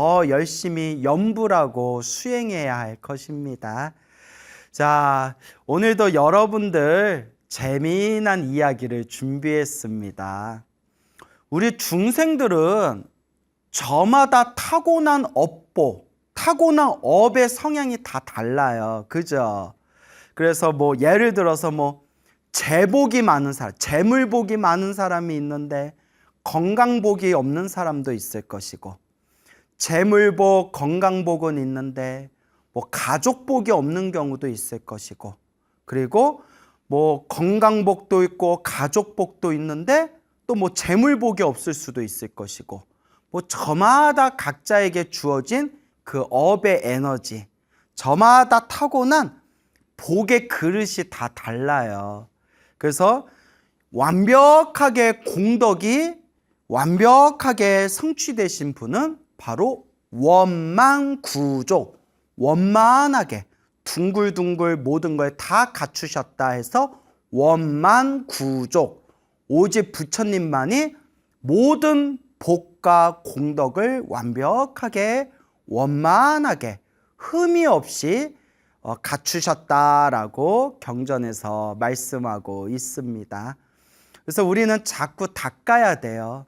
더 열심히 염불하고 수행해야 할 것입니다. 자, 오늘도 여러분들 재미난 이야기를 준비했습니다. 우리 중생들은 저마다 타고난 업보, 타고난 업의 성향이 다 달라요. 그죠? 그래서 예를 들어서 재복이 많은 사람, 재물복이 많은 사람이 있는데 건강복이 없는 사람도 있을 것이고, 재물복, 건강복은 있는데 가족복이 없는 경우도 있을 것이고, 그리고 건강복도 있고 가족복도 있는데 또 재물복이 없을 수도 있을 것이고, 저마다 각자에게 주어진 그 업의 에너지, 저마다 타고난 복의 그릇이 다 달라요. 그래서 완벽하게 공덕이 완벽하게 성취되신 분은 바로 원만구족, 원만하게 둥글둥글 모든 걸 다 갖추셨다 해서 원만구족, 오직 부처님만이 모든 복과 공덕을 완벽하게 원만하게 흠이 없이 갖추셨다라고 경전에서 말씀하고 있습니다. 그래서 우리는 자꾸 닦아야 돼요.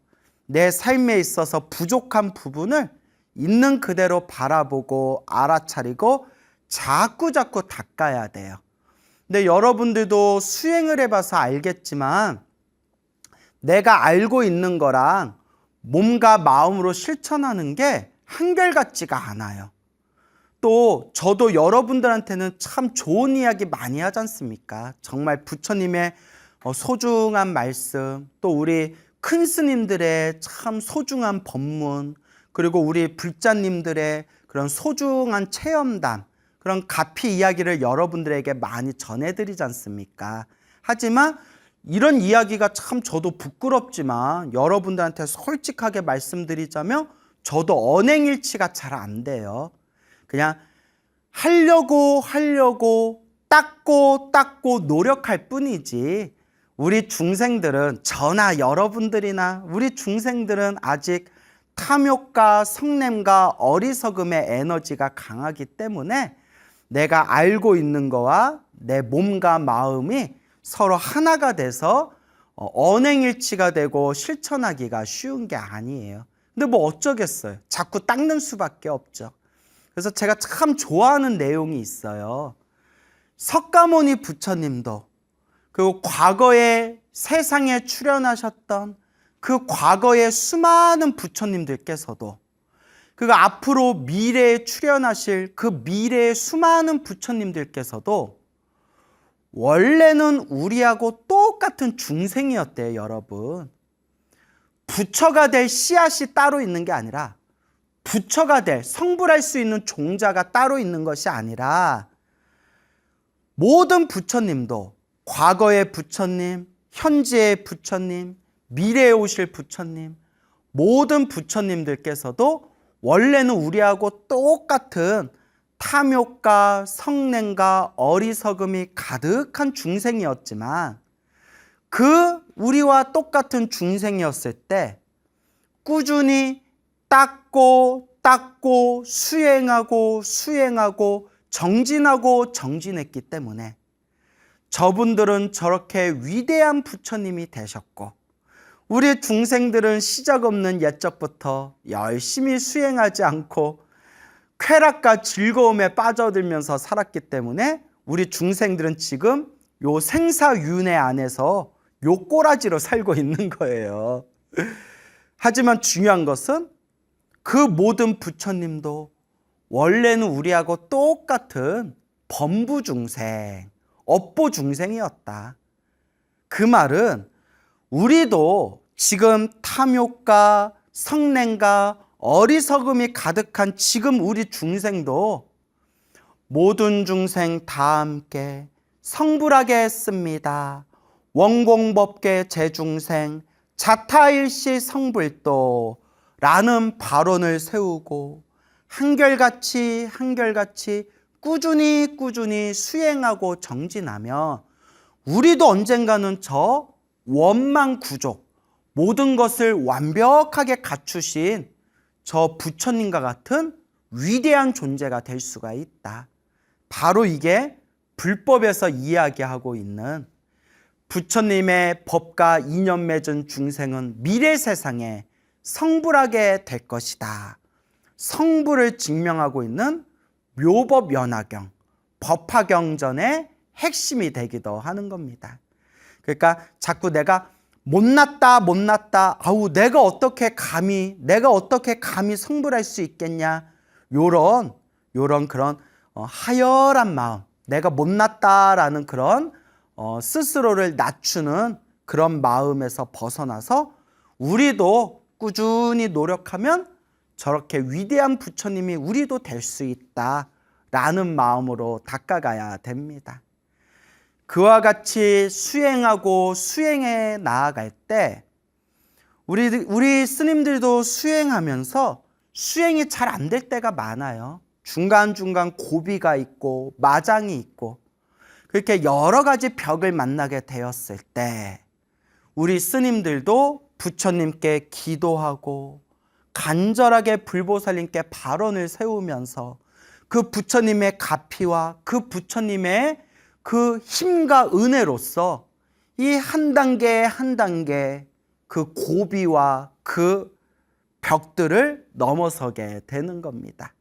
내 삶에 있어서 부족한 부분을 있는 그대로 바라보고 알아차리고 자꾸 닦아야 돼요. 근데 여러분들도 수행을 해봐서 알겠지만 내가 알고 있는 거랑 몸과 마음으로 실천하는 게 한결같지가 않아요. 또 저도 여러분들한테는 참 좋은 이야기 많이 하지 않습니까? 정말 부처님의 소중한 말씀, 또 우리 큰 스님들의 참 소중한 법문, 그리고 우리 불자님들의 그런 소중한 체험담, 그런 가피 이야기를 여러분들에게 많이 전해드리지 않습니까? 하지만 이런 이야기가 참 저도 부끄럽지만 여러분들한테 솔직하게 말씀드리자면 저도 언행일치가 잘 안 돼요. 그냥 하려고 닦고 노력할 뿐이지, 우리 중생들은, 저나 여러분들이나 우리 중생들은 아직 탐욕과 성냄과 어리석음의 에너지가 강하기 때문에 내가 알고 있는 거와 내 몸과 마음이 서로 하나가 돼서 언행일치가 되고 실천하기가 쉬운 게 아니에요. 근데 어쩌겠어요. 자꾸 닦는 수밖에 없죠. 그래서 제가 참 좋아하는 내용이 있어요. 석가모니 부처님도, 그리고 과거에 세상에 출현하셨던 그 과거의 수많은 부처님들께서도, 그리고 앞으로 미래에 출현하실 그 미래의 수많은 부처님들께서도 원래는 우리하고 똑같은 중생이었대요, 여러분. 부처가 될 씨앗이 따로 있는 게 아니라, 부처가 될, 성불할 수 있는 종자가 따로 있는 것이 아니라, 모든 부처님도 과거의 부처님, 현재의 부처님, 미래에 오실 부처님, 모든 부처님들께서도 원래는 우리하고 똑같은 탐욕과 성냄과 어리석음이 가득한 중생이었지만, 그 우리와 똑같은 중생이었을 때 꾸준히 닦고 수행하고 정진했기 때문에 저분들은 저렇게 위대한 부처님이 되셨고, 우리 중생들은 시작없는 옛적부터 열심히 수행하지 않고 쾌락과 즐거움에 빠져들면서 살았기 때문에 우리 중생들은 지금 요 생사윤회 안에서 요 꼬라지로 살고 있는 거예요. 하지만 중요한 것은 그 모든 부처님도 원래는 우리하고 똑같은 범부중생, 업보중생이었다. 그 말은 우리도 지금 탐욕과 성냄과 어리석음이 가득한 지금 우리 중생도 모든 중생 다 함께 성불하게 했습니다. 원공법계 제중생 자타일시 성불도 라는 발언을 세우고 한결같이 꾸준히 수행하고 정진하면 우리도 언젠가는 저 원만구족, 모든 것을 완벽하게 갖추신 저 부처님과 같은 위대한 존재가 될 수가 있다. 바로 이게 불법에서 이야기하고 있는 부처님의 법과 인연 맺은 중생은 미래 세상에 성불하게 될 것이다. 성불을 증명하고 있는 묘법연화경, 법화경전의 핵심이 되기도 하는 겁니다. 그러니까 자꾸 내가 못났다, 아우 내가 어떻게 감히 성불할 수 있겠냐, 요런 그런 하열한 마음, 내가 못났다라는 그런 스스로를 낮추는 그런 마음에서 벗어나서 우리도 꾸준히 노력하면 저렇게 위대한 부처님이 우리도 될 수 있다라는 마음으로 다가가야 됩니다. 그와 같이 수행하고 수행해 나아갈 때 우리 스님들도 수행하면서 수행이 잘 안 될 때가 많아요. 중간중간 고비가 있고 마장이 있고 그렇게 여러 가지 벽을 만나게 되었을 때 우리 스님들도 부처님께 기도하고 간절하게 불보살님께 발언을 세우면서 그 부처님의 가피와 그 부처님의 그 힘과 은혜로서 이 한 단계 한 단계 그 고비와 그 벽들을 넘어서게 되는 겁니다.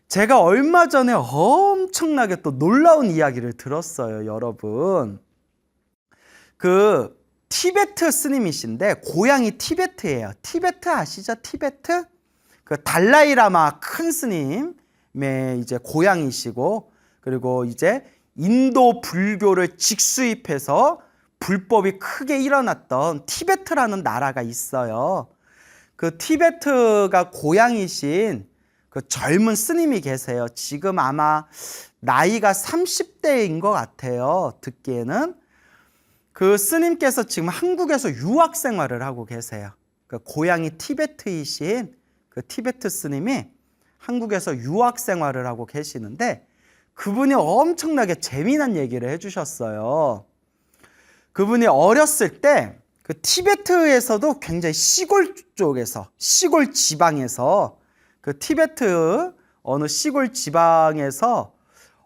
제가 얼마 전에 엄청나게 또 놀라운 이야기를 들었어요, 여러분. 그 티베트 스님이신데 고향이 티베트예요. 티베트 아시죠? 티베트? 그 달라이라마 큰 스님의 이제 고향이시고 그리고 이제 인도 불교를 직수입해서 불법이 크게 일어났던 티베트라는 나라가 있어요. 그 티베트가 고향이신 그 젊은 스님이 계세요. 지금 아마 나이가 30대인 것 같아요. 듣기에는. 그 스님께서 지금 한국에서 유학 생활을 하고 계세요. 그 고향이 티베트이신 그 티베트 스님이 한국에서 유학 생활을 하고 계시는데 그분이 엄청나게 재미난 얘기를 해주셨어요. 그분이 어렸을 때 그 티베트에서도 굉장히 시골 쪽에서, 시골 지방에서 그 티베트 어느 시골 지방에서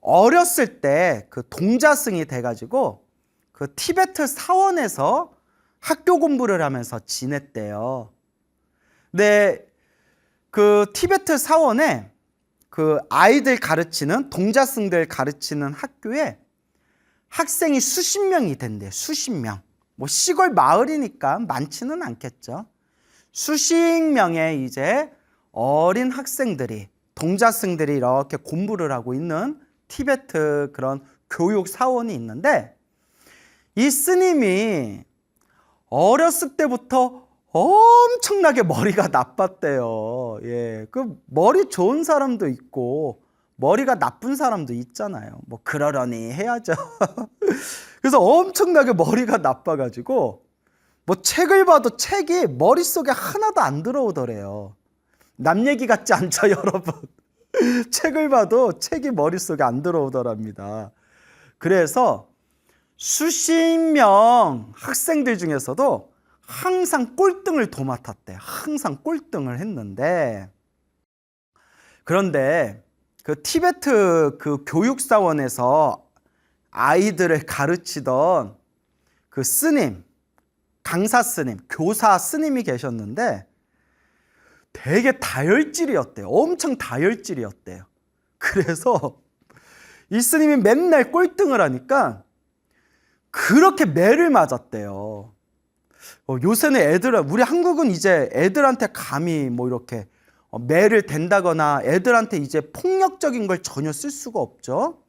어렸을 때 그 동자승이 돼가지고 그 티베트 사원에서 학교 공부를 하면서 지냈대요. 근데 그 티베트 사원에 그 아이들 가르치는 동자승들 가르치는 학교에 학생이 수십 명이 된대요. 수십 명. 뭐 시골 마을이니까 많지는 않겠죠. 수십 명의 이제 어린 학생들이 동자승들이 이렇게 공부를 하고 있는 티베트 그런 교육 사원이 있는데 이 스님이 어렸을 때부터 엄청나게 머리가 나빴대요. 예, 그 머리 좋은 사람도 있고 머리가 나쁜 사람도 있잖아요. 뭐 그러려니 해야죠. 그래서 엄청나게 머리가 나빠가지고 뭐 책을 봐도 책이 머릿속에 하나도 안 들어오더래요. 남 얘기 같지 않죠, 여러분? 책을 봐도 책이 머릿속에 안 들어오더랍니다. 그래서 수십 명 학생들 중에서도 항상 꼴등을 도맡았대요. 항상 꼴등을 했는데 그런데 그 티베트 그 교육사원에서 아이들을 가르치던 그 스님, 강사 스님, 교사 스님이 계셨는데 되게 다혈질이었대요. 엄청 다혈질이었대요. 그래서 이 스님이 맨날 꼴등을 하니까 그렇게 매를 맞았대요. 요새는 우리 한국은 이제 애들한테 감히 뭐 이렇게 매를 댄다거나 애들한테 이제 폭력적인 걸 전혀 쓸 수가 없죠.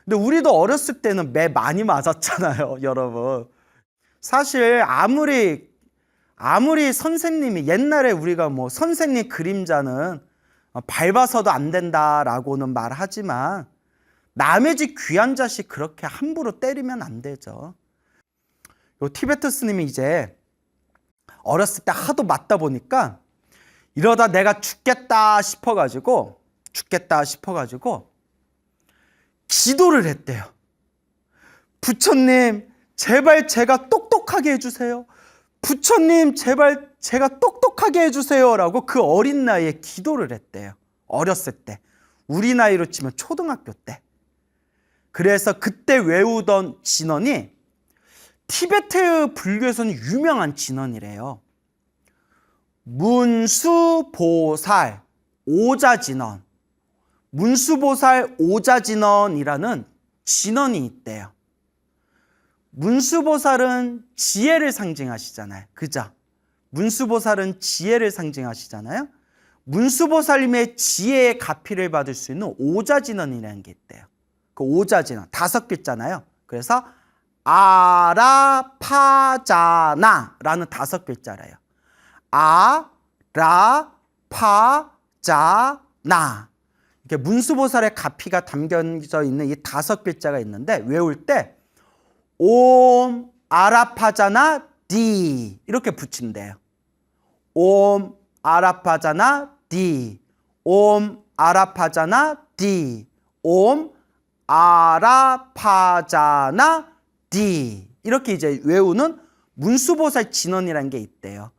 근데 우리도 어렸을 때는 매 많이 맞았잖아요, 여러분. 사실 아무리 선생님이 옛날에 우리가 뭐 선생님 그림자는 밟아서도 안 된다라고는 말하지만 남의 집 귀한 자식 그렇게 함부로 때리면 안 되죠. 요 티베트 스님이 이제 어렸을 때 하도 맞다 보니까 이러다 내가 죽겠다 싶어가지고 기도를 했대요. 부처님, 제발 제가 똑똑하게 해주세요. 부처님 제발 제가 똑똑하게 해주세요라고 그 어린 나이에 기도를 했대요. 어렸을 때. 우리 나이로 치면 초등학교 때. 그래서 그때 외우던 진언이 티베트 불교에서는 유명한 진언이래요. 문수보살 오자진언. 문수보살 오자진언이라는 진언이 있대요. 문수보살은 지혜를 상징하시잖아요. 그죠? 문수보살은 지혜를 상징하시잖아요. 문수보살님의 지혜의 가피를 받을 수 있는 오자진언이라는 게 있대요. 그 오자진언 5글자잖아요. 그래서 아라파자나라는 5글자래요. 아라파자나. 이렇게 문수보살의 가피가 담겨져 있는 이 5글자가 있는데 외울 때 옴 아라파자나 디 이렇게 붙인대요. 옴 아라파자나 디, 옴 아라파자나 디, 옴 아라파자나 디 이렇게 이제 외우는 문수보살 진언이라는 게 있대요.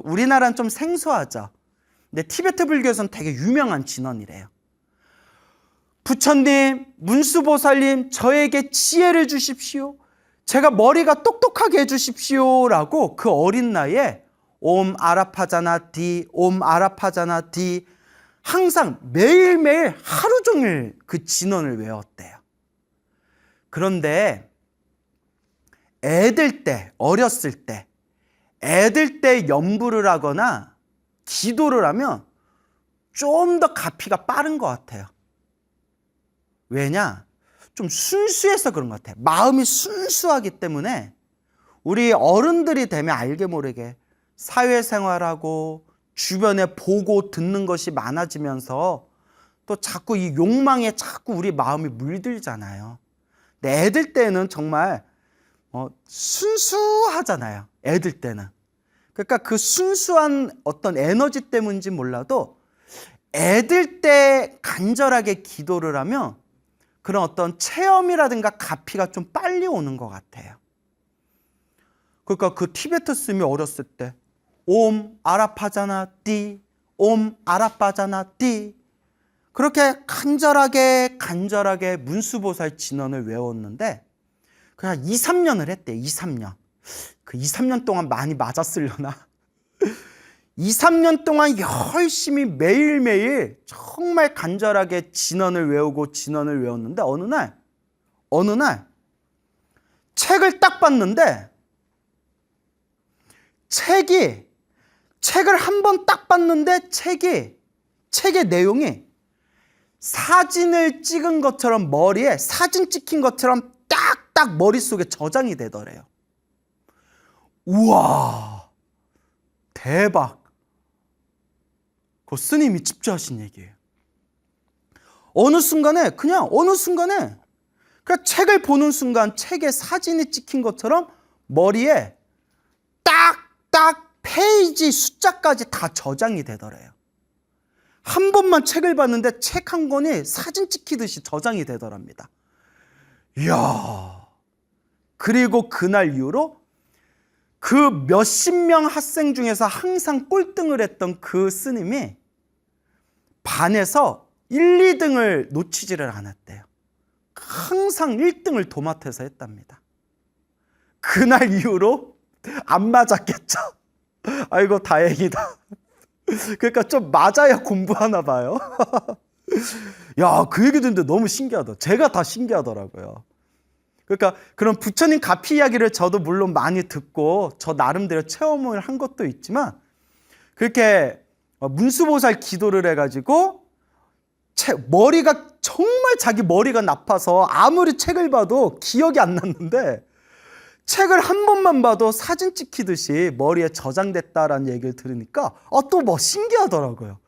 우리나라는 좀 생소하죠. 근데 티베트 불교에서는 되게 유명한 진언이래요. 부처님, 문수보살님, 저에게 지혜를 주십시오. 제가 머리가 똑똑하게 해주십시오. 라고 그 어린 나이에 옴 아라파자나 디, 옴 아라파자나 디 항상 매일매일 하루 종일 그 진언을 외웠대요. 그런데 어렸을 때 연부를 하거나 기도를 하면 좀 더 가피가 빠른 것 같아요. 왜냐? 좀 순수해서 그런 것 같아요. 마음이 순수하기 때문에 우리 어른들이 되면 알게 모르게 사회생활하고 주변에 보고 듣는 것이 많아지면서 또 자꾸 이 욕망에 자꾸 우리 마음이 물들잖아요. 근데 애들 때는 정말 순수하잖아요. 애들 때는. 그러니까 그 순수한 어떤 에너지 때문인지 몰라도 애들 때 간절하게 기도를 하면 그런 어떤 체험이라든가 가피가 좀 빨리 오는 것 같아요. 그러니까 그 티베트 스님이 어렸을 때 옴 아라파자나 띠, 옴 아라파자나 띠 그렇게 간절하게 문수보살 진언을 외웠는데 그냥 2, 3년을 했대요. 2, 3년. 그 2, 3년 동안 많이 맞았으려나? 2, 3년 동안 열심히 매일매일 정말 간절하게 진언을 외웠는데 어느 날 책을 딱 봤는데 책을 한 번 딱 봤는데 책의 내용이 사진을 찍은 것처럼 머리에 사진 찍힌 것처럼 딱딱 머릿속에 저장이 되더래요. 우와, 대박. 그 스님이 직접 하신 얘기예요. 어느 순간에 그냥 책을 보는 순간 책에 사진이 찍힌 것처럼 머리에 딱딱 페이지 숫자까지 다 저장이 되더래요. 한 번만 책을 봤는데 책 한 권이 사진 찍히듯이 저장이 되더랍니다. 이야. 그리고 그날 이후로 그 몇십 명 학생 중에서 항상 꼴등을 했던 그 스님이 반에서 1, 2등을 놓치지를 않았대요. 항상 1등을 도맡아서 했답니다. 그날 이후로 안 맞았겠죠. 아이고 다행이다. 그러니까 좀 맞아야 공부하나 봐요. 야, 그 얘기 듣는데 너무 신기하다. 제가 다 신기하더라고요. 그러니까 그런 부처님 가피 이야기를 저도 물론 많이 듣고 저 나름대로 체험을 한 것도 있지만 그렇게 문수보살 기도를 해가지고 머리가 정말 자기 머리가 나빠서 아무리 책을 봐도 기억이 안 났는데 책을 한 번만 봐도 사진 찍히듯이 머리에 저장됐다라는 얘기를 들으니까 또 뭐 신기하더라고요.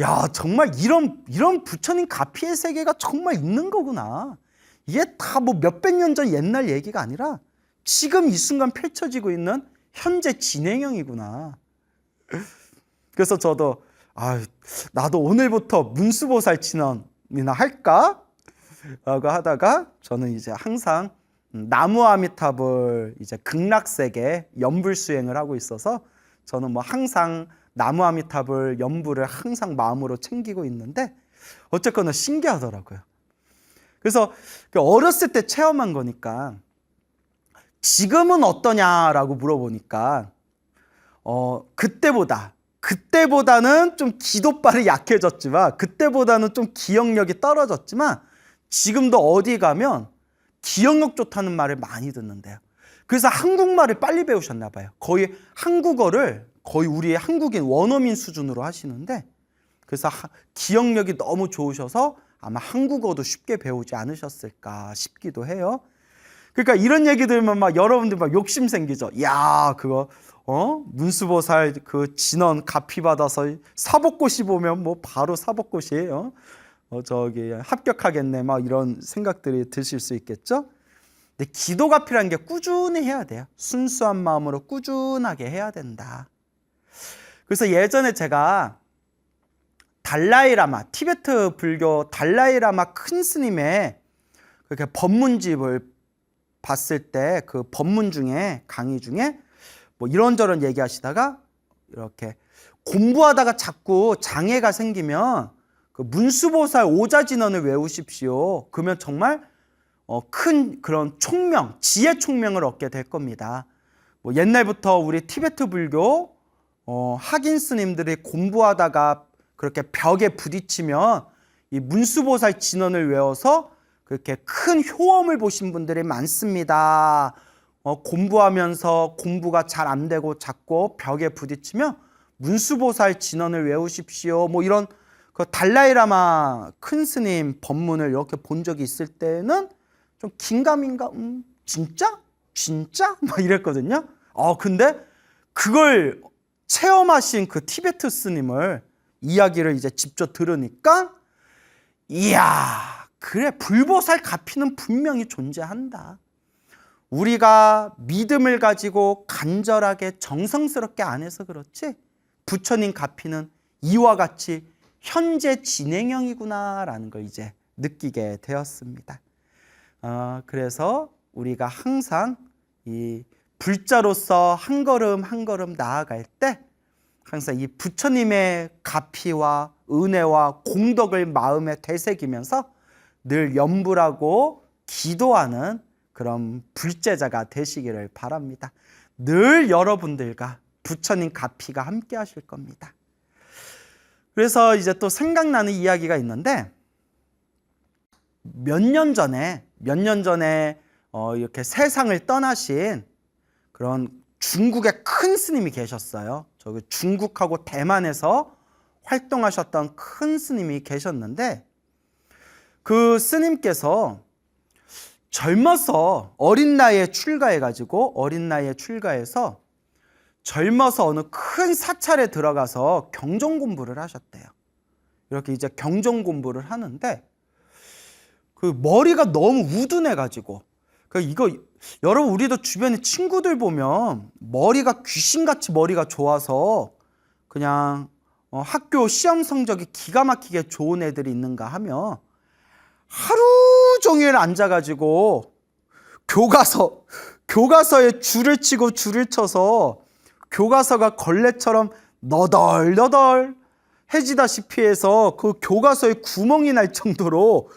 야, 정말 이런 부처님 가피의 세계가 정말 있는 거구나. 이게 다 뭐 몇백 년 전 옛날 얘기가 아니라 지금 이 순간 펼쳐지고 있는 현재 진행형이구나. 그래서 저도 나도 오늘부터 문수보살 진언이나 할까? 라고 하다가 저는 이제 항상 나무 아미탑을 이제 극락세계 연불 수행을 하고 있어서 저는 뭐 항상 나무 아미탑을 연불을 항상 마음으로 챙기고 있는데 어쨌거나 신기하더라고요. 그래서 어렸을 때 체험한 거니까 지금은 어떠냐라고 물어보니까 그때보다는 좀 기도발이 약해졌지만 그때보다는 좀 기억력이 떨어졌지만 지금도 어디 가면 기억력 좋다는 말을 많이 듣는데요. 그래서 한국말을 빨리 배우셨나 봐요. 거의 한국어를 거의 우리의 한국인 원어민 수준으로 하시는데 그래서 기억력이 너무 좋으셔서 아마 한국어도 쉽게 배우지 않으셨을까 싶기도 해요. 그러니까 이런 얘기 들으면 막 여러분들 막 욕심 생기죠. 야, 그거 문수보살 그 진원 가피 받아서 사법고시 보면 뭐 바로 사법고시예요. 저기 합격하겠네 막 이런 생각들이 드실 수 있겠죠. 근데 기도가피라는 게 꾸준히 해야 돼요. 순수한 마음으로 꾸준하게 해야 된다. 그래서 예전에 제가 달라이라마, 티베트 불교 달라이라마 큰 스님의 그렇게 법문집을 봤을 때 그 법문 중에 강의 중에 뭐 이런저런 얘기하시다가 이렇게 공부하다가 자꾸 장애가 생기면 그 문수보살 오자진언을 외우십시오. 그러면 정말 큰 그런 총명, 지혜 총명을 얻게 될 겁니다. 뭐 옛날부터 우리 티베트 불교 학인 스님들이 공부하다가 그렇게 벽에 부딪히면 이 문수보살 진언을 외워서 그렇게 큰 효험을 보신 분들이 많습니다. 공부하면서 공부가 잘 안 되고 자꾸 벽에 부딪히면 문수보살 진언을 외우십시오. 뭐 이런 그 달라이라마 큰 스님 법문을 이렇게 본 적이 있을 때는 좀 긴가민가 진짜? 막 이랬거든요. 근데 그걸 체험하신 그 티베트 스님을 이야기를 이제 직접 들으니까 이야, 그래, 불보살 가피는 분명히 존재한다. 우리가 믿음을 가지고 간절하게 정성스럽게 안 해서 그렇지 부처님 가피는 이와 같이 현재 진행형이구나라는 걸 이제 느끼게 되었습니다. 그래서 우리가 항상 이 불자로서 한 걸음 한 걸음 나아갈 때 항상 이 부처님의 가피와 은혜와 공덕을 마음에 되새기면서 늘 염불하고 기도하는 그런 불제자가 되시기를 바랍니다. 늘 여러분들과 부처님 가피가 함께 하실 겁니다. 그래서 이제 또 생각나는 이야기가 있는데 몇 년 전에 이렇게 세상을 떠나신 그런 중국의 큰 스님이 계셨어요. 저기 중국하고 대만에서 활동하셨던 큰 스님이 계셨는데 그 스님께서 젊어서 어린 나이에 출가해서 젊어서 어느 큰 사찰에 들어가서 경전 공부를 하셨대요. 이렇게 이제 경전 공부를 하는데 그 머리가 너무 우둔해가지고 이거 여러분 우리도 주변에 친구들 보면 머리가 귀신같이 머리가 좋아서 그냥 학교 시험 성적이 기가 막히게 좋은 애들이 있는가 하면 하루 종일 앉아가지고 교과서에 줄을 치고 줄을 쳐서 교과서가 걸레처럼 너덜너덜 해지다시피 해서 그 교과서에 구멍이 날 정도로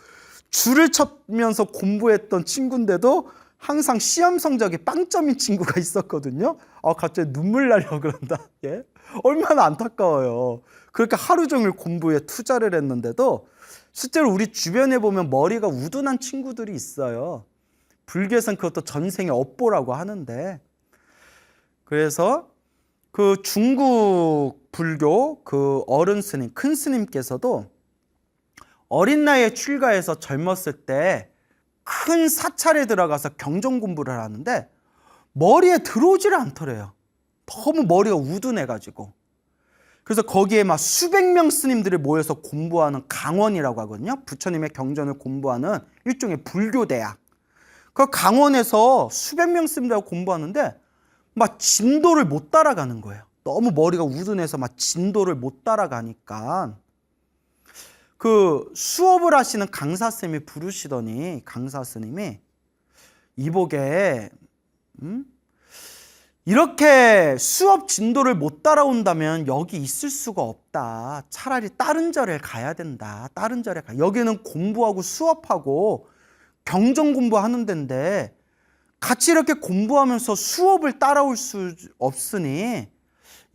줄을 쳐면서 공부했던 친구인데도 항상 시험 성적이 빵점인 친구가 있었거든요. 갑자기 눈물 나려고 그런다. 예? 얼마나 안타까워요. 그렇게 하루 종일 공부에 투자를 했는데도 실제로 우리 주변에 보면 머리가 우둔한 친구들이 있어요. 불교에서는 그것도 전생의 업보라고 하는데 그래서 그 중국 불교 그 어른 스님, 큰 스님께서도 어린 나이에 출가해서 젊었을 때 큰 사찰에 들어가서 경전 공부를 하는데 머리에 들어오지를 않더래요. 너무 머리가 우둔해가지고. 그래서 거기에 막 수백 명 스님들이 모여서 공부하는 강원이라고 하거든요. 부처님의 경전을 공부하는 일종의 불교대학. 그 강원에서 수백 명 스님들하고 공부하는데 막 진도를 못 따라가는 거예요. 너무 머리가 우둔해서 막 진도를 못 따라가니까 그 수업을 하시는 강사 스님이 부르시더니 강사 스님이 이보게 이렇게 수업 진도를 못 따라온다면 여기 있을 수가 없다. 차라리 다른 절에 가야 된다. 다른 절에 가. 여기는 공부하고 수업하고 경전 공부하는 데인데 같이 이렇게 공부하면서 수업을 따라올 수 없으니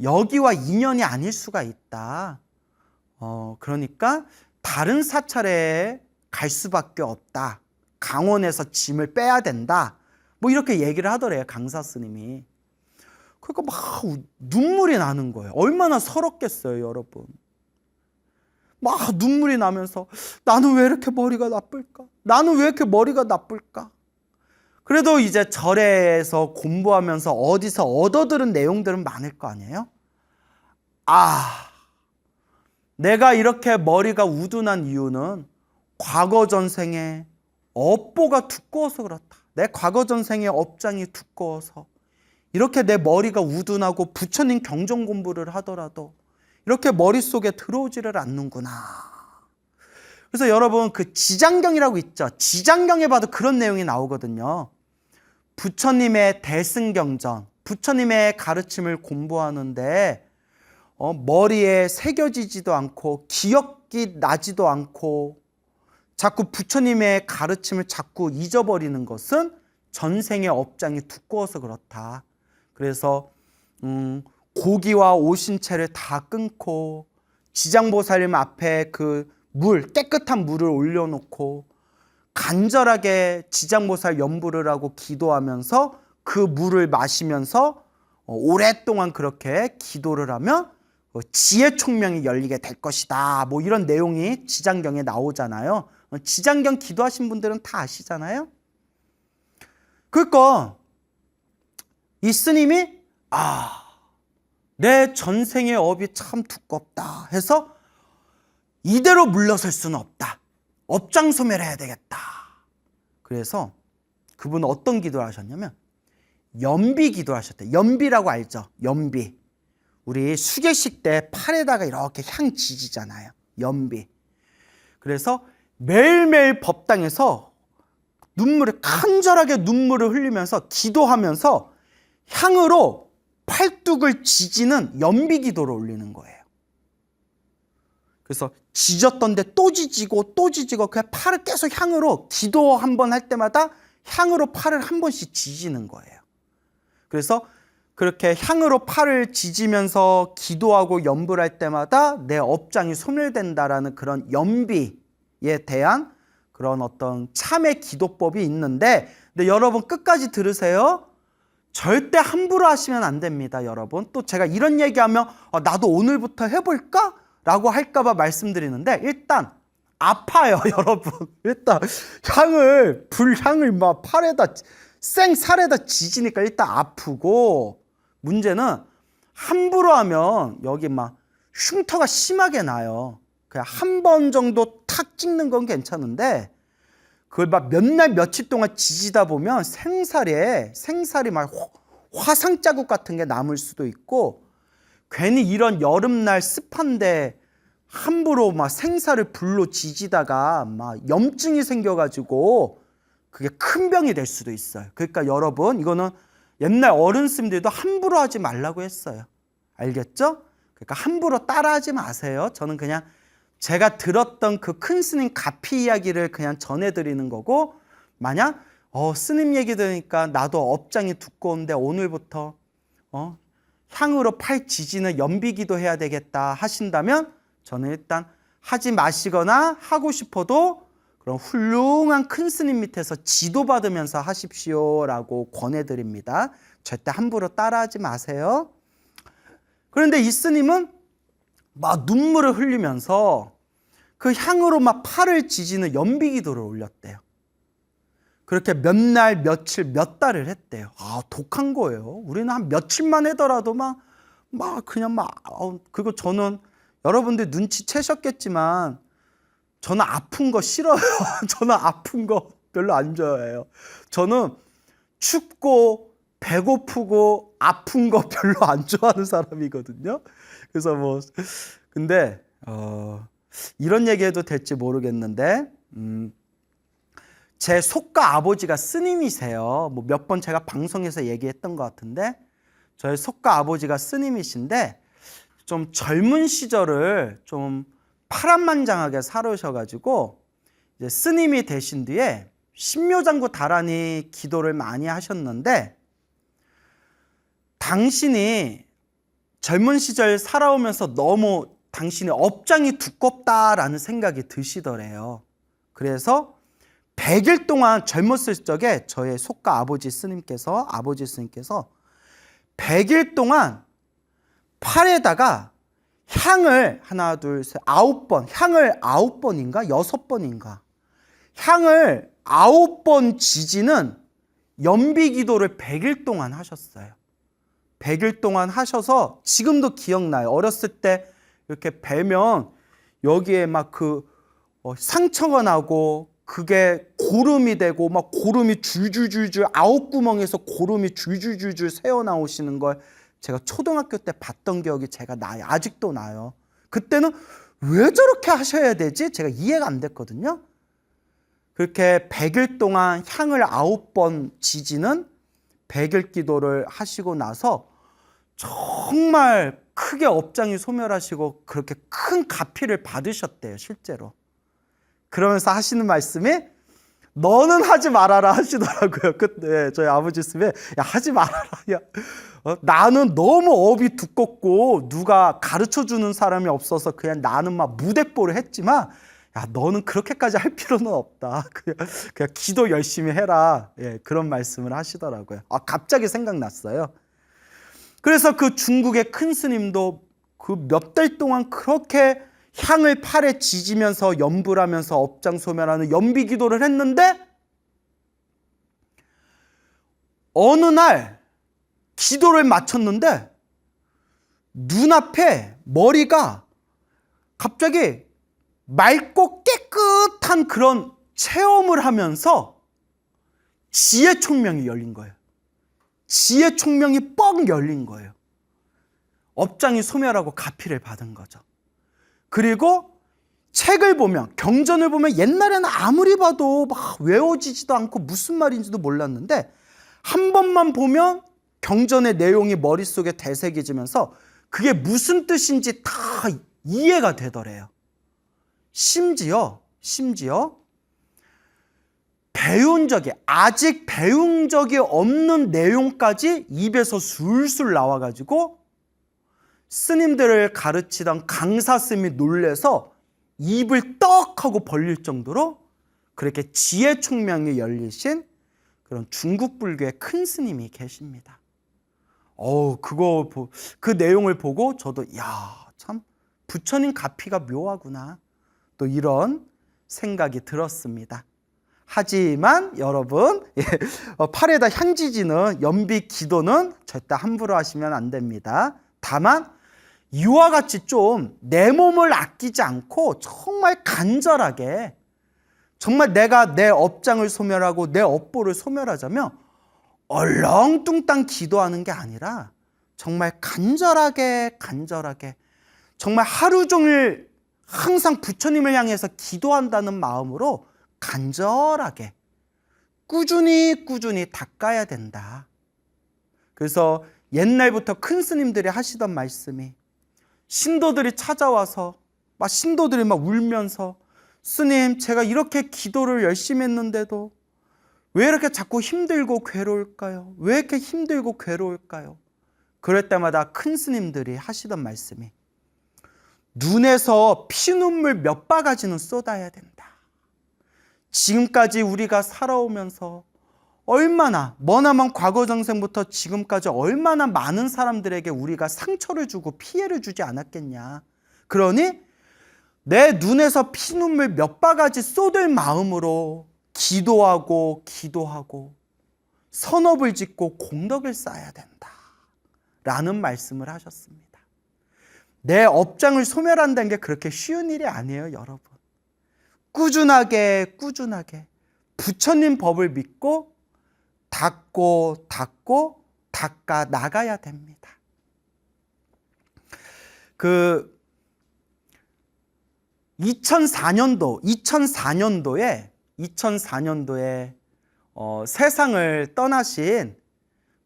여기와 인연이 아닐 수가 있다. 그러니까 다른 사찰에 갈 수밖에 없다. 강원에서 짐을 빼야 된다. 뭐 이렇게 얘기를 하더래요, 강사 스님이. 그러니까 막 눈물이 나는 거예요. 얼마나 서럽겠어요, 여러분. 막 눈물이 나면서 나는 왜 이렇게 머리가 나쁠까? 나는 왜 이렇게 머리가 나쁠까? 그래도 이제 절에서 공부하면서 어디서 얻어들은 내용들은 많을 거 아니에요? 내가 이렇게 머리가 우둔한 이유는 과거 전생에 업보가 두꺼워서 그렇다. 내 과거 전생의 업장이 두꺼워서 이렇게 내 머리가 우둔하고 부처님 경전 공부를 하더라도 이렇게 머릿속에 들어오지를 않는구나. 그래서 여러분 그 지장경이라고 있죠. 지장경에 봐도 그런 내용이 나오거든요. 부처님의 대승경전, 부처님의 가르침을 공부하는데 머리에 새겨지지도 않고 기억이 나지도 않고 자꾸 부처님의 가르침을 자꾸 잊어버리는 것은 전생의 업장이 두꺼워서 그렇다. 그래서 고기와 오신채를 다 끊고 지장보살님 앞에 그 깨끗한 물을 올려놓고 간절하게 지장보살 연부를 하고 기도하면서 그 물을 마시면서 오랫동안 그렇게 기도를 하면 지혜 총명이 열리게 될 것이다. 뭐 이런 내용이 지장경에 나오잖아요. 지장경 기도하신 분들은 다 아시잖아요. 그러니까 이 스님이 내 전생의 업이 참 두껍다 해서 이대로 물러설 수는 없다. 업장 소멸해야 되겠다. 그래서 그분은 어떤 기도를 하셨냐면 연비 기도를 하셨대요. 연비라고 알죠? 연비. 우리 수계식 때 팔에다가 이렇게 향 지지잖아요. 연비. 그래서 매일매일 법당에서 간절하게 눈물을 흘리면서 기도하면서 향으로 팔뚝을 지지는 연비 기도를 올리는 거예요. 그래서 지졌던데 또 지지고 또 지지고 그냥 팔을 계속 향으로 기도 한 번 할 때마다 향으로 팔을 한 번씩 지지는 거예요. 그래서 그렇게 향으로 팔을 지지면서 기도하고 연부를 할 때마다 내 업장이 소멸된다라는 그런 연비에 대한 그런 어떤 참의 기도법이 있는데, 근데 여러분 끝까지 들으세요. 절대 함부로 하시면 안 됩니다, 여러분. 또 제가 이런 얘기하면 나도 오늘부터 해볼까? 라고 할까봐 말씀드리는데 일단 아파요, 여러분. 일단 불향을 막 팔에다 생살에다 지지니까 일단 아프고, 문제는 함부로 하면 여기 막 흉터가 심하게 나요. 그냥 한 번 정도 탁 찍는 건 괜찮은데 그걸 막 몇 날 며칠 동안 지지다 보면 생살이 막 화상 자국 같은 게 남을 수도 있고, 괜히 이런 여름날 습한데 함부로 막 생살을 불로 지지다가 막 염증이 생겨가지고 그게 큰 병이 될 수도 있어요. 그러니까 여러분 이거는 옛날 어른 스님들도 함부로 하지 말라고 했어요. 알겠죠? 그러니까 함부로 따라하지 마세요. 저는 그냥 제가 들었던 그 큰 스님 가피 이야기를 그냥 전해드리는 거고, 만약 스님 얘기 들으니까 나도 업장이 두꺼운데 오늘부터 향으로 팔 지지는 연비기도 해야 되겠다 하신다면 저는 일단 하지 마시거나 하고 싶어도 그런 훌륭한 큰 스님 밑에서 지도받으면서 하십시오라고 권해드립니다. 절대 함부로 따라하지 마세요. 그런데 이 스님은 막 눈물을 흘리면서 그 향으로 막 팔을 지지는 연비기도를 올렸대요. 그렇게 몇 날, 며칠, 몇 달을 했대요. 독한 거예요. 우리는 한 며칠만 하더라도 그리고 저는 여러분들 눈치채셨겠지만 저는 아픈 거 싫어요. 저는 아픈 거 별로 안 좋아해요. 저는 춥고 배고프고 아픈 거 별로 안 좋아하는 사람이거든요. 그래서 근데 이런 얘기해도 될지 모르겠는데 제 속가 아버지가 스님이세요. 뭐 몇 번 제가 방송에서 얘기했던 것 같은데 저희 속가 아버지가 스님이신데 좀 젊은 시절을 좀 파란만장하게 살으셔가지고 이제 스님이 되신 뒤에 신묘장구 다라니 기도를 많이 하셨는데 당신이 젊은 시절 살아오면서 너무 당신의 업장이 두껍다라는 생각이 드시더래요. 그래서 100일 동안 젊었을 적에 저의 속가 아버지 스님께서 100일 동안 팔에다가 향을 하나 둘 셋 9번 향을 9번인가 6번인가 향을 9번 지지는 연비기도를 100일 동안 하셨어요. 100일 동안 하셔서 지금도 기억나요. 어렸을 때 이렇게 베면 여기에 막 상처가 나고 그게 고름이 되고 막 고름이 줄줄줄줄 9구멍에서 고름이 줄줄줄줄 새어나오시는 걸 제가 초등학교 때 봤던 기억이 제가 나요. 아직도 나요. 그때는 왜 저렇게 하셔야 되지? 제가 이해가 안 됐거든요. 그렇게 100일 동안 향을 9번 지지는 100일 기도를 하시고 나서 정말 크게 업장이 소멸하시고 그렇게 큰 가피를 받으셨대요, 실제로. 그러면서 하시는 말씀이 너는 하지 말아라 하시더라고요. 그때 저희 아버지 있으면 야 하지 말아라. 야, 나는 너무 업이 두껍고 누가 가르쳐주는 사람이 없어서 그냥 나는 막 무대뽀를 했지만 야 너는 그렇게까지 할 필요는 없다. 그냥 기도 열심히 해라. 예, 그런 말씀을 하시더라고요. 갑자기 생각났어요. 그래서 그 중국의 큰 스님도 그 몇 달 동안 그렇게 향을 팔에 지지면서 염불 하면서 업장 소멸하는 연비 기도를 했는데 어느 날 기도를 마쳤는데 눈앞에 머리가 갑자기 맑고 깨끗한 그런 체험을 하면서 지혜 총명이 열린 거예요. 지혜 총명이 뻥 열린 거예요. 업장이 소멸하고 가피를 받은 거죠. 그리고 책을 보면 경전을 보면 옛날에는 아무리 봐도 막 외워지지도 않고 무슨 말인지도 몰랐는데 한 번만 보면 경전의 내용이 머릿속에 되새겨지면서 그게 무슨 뜻인지 다 이해가 되더래요. 심지어 아직 배운 적이 없는 내용까지 입에서 술술 나와가지고 스님들을 가르치던 강사 스님이 놀래서 입을 떡 하고 벌릴 정도로 그렇게 지혜 총명이 열리신 그런 중국 불교의 큰 스님이 계십니다. 그 내용을 보고 저도 참 부처님 가피가 묘하구나 또 이런 생각이 들었습니다. 하지만 여러분 팔에다 향지지는 연비 기도는 절대 함부로 하시면 안 됩니다. 다만 이와 같이 좀 내 몸을 아끼지 않고 정말 간절하게 정말 내가 내 업장을 소멸하고 내 업보를 소멸하자면 얼렁뚱땅 기도하는 게 아니라 정말 간절하게 정말 하루 종일 항상 부처님을 향해서 기도한다는 마음으로 간절하게 꾸준히 닦아야 된다. 그래서 옛날부터 큰 스님들이 하시던 말씀이 신도들이 찾아와서 신도들이 막 울면서 스님 제가 이렇게 기도를 열심히 했는데도 왜 이렇게 자꾸 힘들고 괴로울까요? 왜 이렇게 힘들고 괴로울까요? 그럴 때마다 큰 스님들이 하시던 말씀이 눈에서 피눈물 몇 바가지는 쏟아야 된다. 지금까지 우리가 살아오면서 얼마나 머나먼 과거 정생부터 지금까지 얼마나 많은 사람들에게 우리가 상처를 주고 피해를 주지 않았겠냐. 그러니 내 눈에서 피눈물 몇 바가지 쏟을 마음으로 기도하고 선업을 짓고 공덕을 쌓아야 된다 라는 말씀을 하셨습니다. 내 업장을 소멸한다는 게 그렇게 쉬운 일이 아니에요, 여러분. 꾸준하게 부처님 법을 믿고 닦아 나가야 됩니다. 2004년도에 2004년도에 세상을 떠나신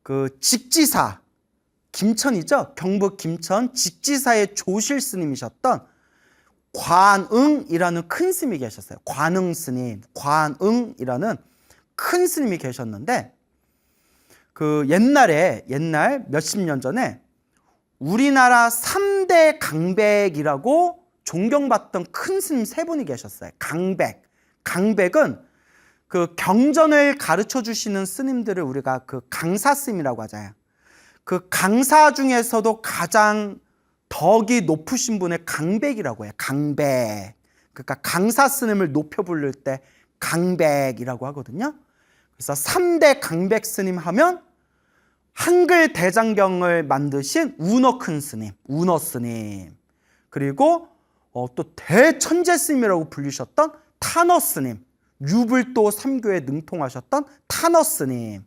그 직지사, 김천이죠. 경북 김천 직지사의 조실 스님이셨던 관응이라는 큰 스님이 계셨어요. 관응 스님, 관응이라는 큰 스님이 계셨는데, 그 옛날 몇십 년 전에 우리나라 3대 강백이라고 존경받던 큰 스님 세 분이 계셨어요. 강백은 그 경전을 가르쳐 주시는 스님들을 우리가 그 강사 스님이라고 하잖아요. 그 강사 중에서도 가장 덕이 높으신 분의 강백이라고 해요. 강백. 그러니까 강사 스님을 높여 부를 때 강백이라고 하거든요. 그래서 3대 강백 스님 하면 한글 대장경을 만드신 운어 큰 스님, 운어 스님. 그리고 또 대천재 스님이라고 불리셨던 탄어 스님. 유불도 3교에 능통하셨던 탄어 스님.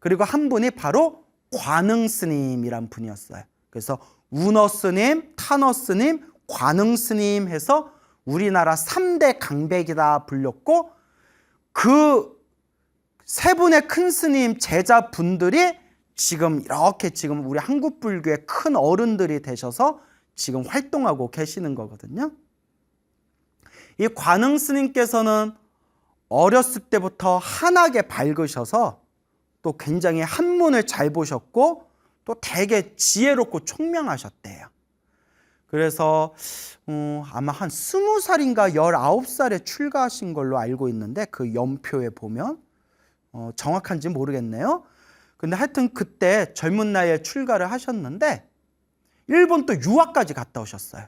그리고 한 분이 바로 관응 스님이란 분이었어요. 그래서 운어 스님, 탄어 스님, 관응 스님 해서 우리나라 3대 강백이다 불렸고, 그 세 분의 큰 스님 제자분들이 지금 이렇게 지금 우리 한국 불교의 큰 어른들이 되셔서 지금 활동하고 계시는 거거든요. 이 관응 스님께서는 어렸을 때부터 한학에 밝으셔서 또 굉장히 한문을 잘 보셨고 또 되게 지혜롭고 총명하셨대요. 그래서 아마 한 20살인가 19살에 출가하신 걸로 알고 있는데, 그 연표에 보면 정확한지 모르겠네요. 근데 하여튼 그때 젊은 나이에 출가를 하셨는데 일본 또 유학까지 갔다 오셨어요.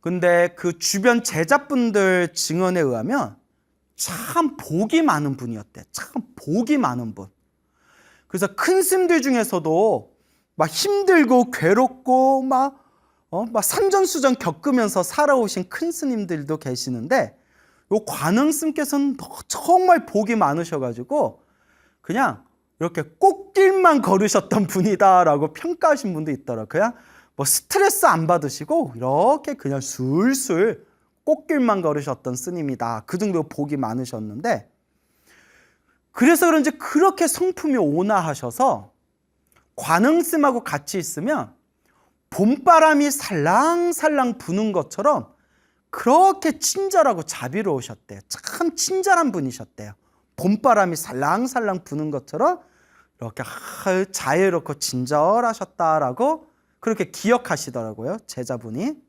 근데 그 주변 제자분들 증언에 의하면 참 복이 많은 분이었대. 참 복이 많은 분. 그래서 큰 스님들 중에서도 막 힘들고 괴롭고 막 산전수전 겪으면서 살아오신 큰 스님들도 계시는데, 요 관응 스님께서는 정말 복이 많으셔가지고 그냥 이렇게 꽃길만 걸으셨던 분이다라고 평가하신 분도 있더라고요. 그냥 뭐 스트레스 안 받으시고 이렇게 그냥 술술 꽃길만 걸으셨던 스님이다. 그 정도 복이 많으셨는데, 그래서 그런지 그렇게 성품이 온화하셔서 관응 스님하고 같이 있으면 봄바람이 살랑살랑 부는 것처럼 그렇게 친절하고 자비로우셨대요. 참 친절한 분이셨대요. 봄바람이 살랑살랑 부는 것처럼 이렇게 자유롭고 친절하셨다라고 그렇게 기억하시더라고요, 제자분이.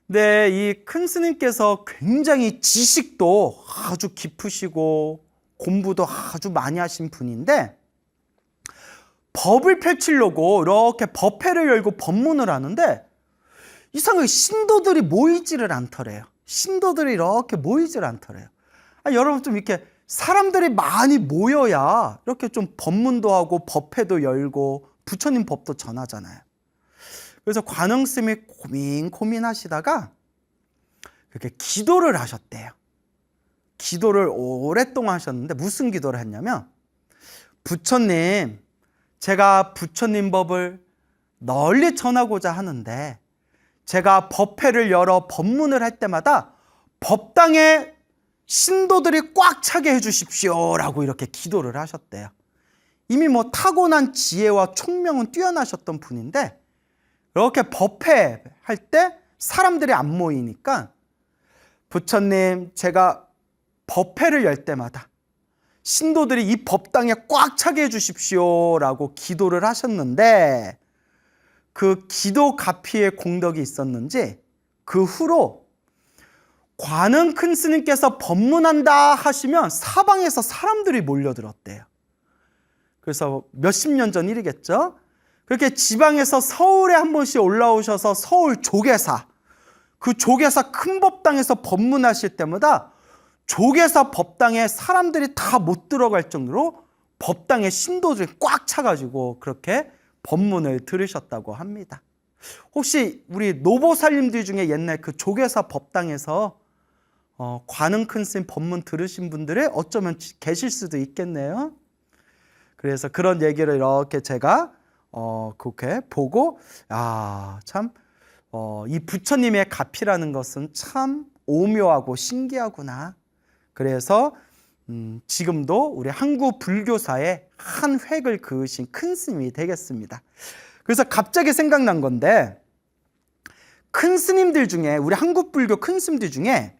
근데 이 큰 스님께서 굉장히 지식도 아주 깊으시고 공부도 아주 많이 하신 분인데, 법을 펼치려고 이렇게 법회를 열고 법문을 하는데 이상하게 신도들이 모이지를 않더래요. 신도들이 이렇게 모이질 않더래요. 여러분 좀 이렇게 사람들이 많이 모여야 이렇게 좀 법문도 하고 법회도 열고 부처님 법도 전하잖아요. 그래서 관응 스님이 고민하시다가 그렇게 기도를 하셨대요. 기도를 오랫동안 하셨는데 무슨 기도를 했냐면, 부처님, 제가 부처님 법을 널리 전하고자 하는데 제가 법회를 열어 법문을 할 때마다 법당에 신도들이 꽉 차게 해주십시오 라고 이렇게 기도를 하셨대요. 이미 뭐 타고난 지혜와 총명은 뛰어나셨던 분인데, 이렇게 법회 할 때 사람들이 안 모이니까 부처님, 제가 법회를 열 때마다 신도들이 이 법당에 꽉 차게 해주십시오 라고 기도를 하셨는데, 그 기도 가피의 공덕이 있었는지 그 후로 관응 큰 스님께서 법문한다 하시면 사방에서 사람들이 몰려들었대요. 그래서 몇십 년 전 일이겠죠. 그렇게 지방에서 서울에 한 번씩 올라오셔서 서울 조계사, 그 조계사 큰 법당에서 법문하실 때마다 조계사 법당에 사람들이 다 못 들어갈 정도로 법당에 신도들이 꽉 차가지고 그렇게 법문을 들으셨다고 합니다. 혹시 우리 노보살님들 중에 옛날 그 조계사 법당에서 관응 큰 스님 법문 들으신 분들이 어쩌면 계실 수도 있겠네요. 그래서 그런 얘기를 이렇게 제가 그렇게 보고, 참 이 부처님의 가피라는 것은 참 오묘하고 신기하구나. 그래서 지금도 우리 한국 불교사의 한 획을 그으신 큰 스님이 되겠습니다. 그래서 갑자기 생각난 건데, 큰 스님들 중에, 우리 한국 불교 큰 스님들 중에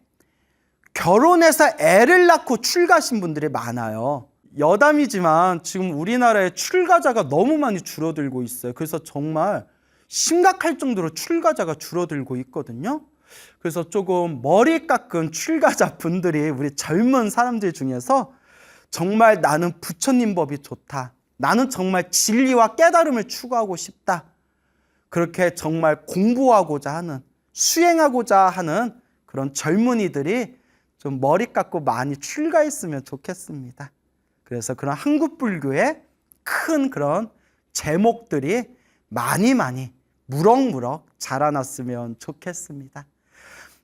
결혼해서 애를 낳고 출가하신 분들이 많아요. 여담이지만 지금 우리나라에 출가자가 너무 많이 줄어들고 있어요. 그래서 정말 심각할 정도로 출가자가 줄어들고 있거든요. 그래서 조금 머리 깎은 출가자 분들이 우리 젊은 사람들 중에서 정말 나는 부처님 법이 좋다, 나는 정말 진리와 깨달음을 추구하고 싶다, 그렇게 정말 공부하고자 하는, 수행하고자 하는 그런 젊은이들이 좀 머리 깎고 많이 출가했으면 좋겠습니다. 그래서 그런 한국 불교의 큰 그런 제목들이 많이 무럭무럭 자라났으면 좋겠습니다.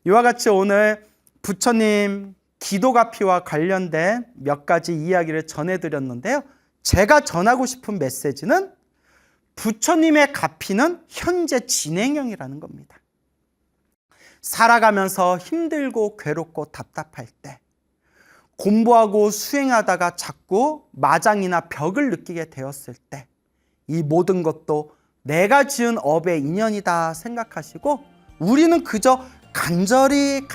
이와 같이 오늘 부처님 기도가피와 관련된 몇 가지 이야기를 전해드렸는데요. 제가 전하고 싶은 메시지는 부처님의 가피는 현재 진행형이라는 겁니다. 살아가면서 힘들고 괴롭고 답답할 때, 공부하고 수행하다가 자꾸 마장이나 벽을 느끼게 되었을 때, 이 모든 것도 내가 지은 업의 인연이다 생각하시고 우리는 그저 간절히